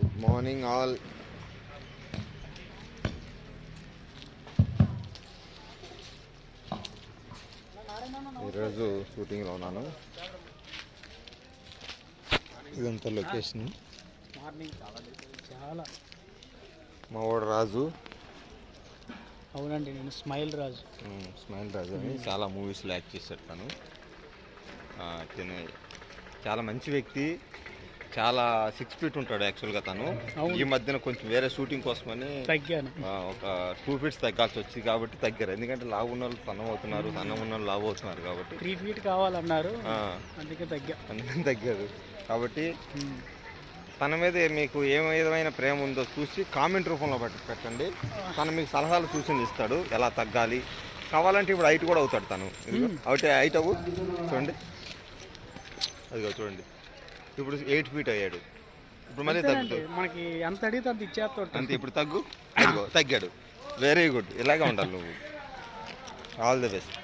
Good morning all. ఈరోజు షూటింగ్లో ఉన్నాను. ఇదంతా లొకేషన్. చాలా మా వాడు రాజు. అవునండి, నేను స్మైల్ రాజు అని చాలా మూవీస్లో యాక్ట్ చేశాడు తను. చాలా మంచి వ్యక్తి. చాలా 6 feet ఉంటాడు యాక్చువల్గా తను. ఈ మధ్యన కొంచెం వేరే షూటింగ్ కోసమని తగ్గాను. ఒక 2 feet తగ్గాల్సి వచ్చింది కాబట్టి తగ్గారు. ఎందుకంటే లావు ఉన్న వాళ్ళు సన్నం అవుతున్నారు, సన్నం ఉన్న వాళ్ళు లావు అవుతున్నారు కాబట్టి 3 feet కావాలన్నారు, అందుకే తగ్గారు. కాబట్టి తన మీద మీకు ఏ విధమైన ప్రేమ ఉందో చూసి కామెంట్ రూపంలో పెట్టండి. తను మీకు సలహాలు సూచనలు ఇస్తాడు ఎలా తగ్గాలి. కావాలంటే ఇప్పుడు హైట్ కూడా అవుతాడు తను. హైట్ అవ్వు చూడండి, అదిగో చూడండి, ఇప్పుడు 8 feet అయ్యాడు. ఇప్పుడు మళ్ళీ తగ్గుతాడు. మనకి ఎంత అడిగితే అంత ఇచ్చేస్తాడు అంతే. ఇప్పుడు తగ్గు, అదిగో తగ్గాడు. Very good. ఇలాగే ఉండాలి నువ్వు. All the best.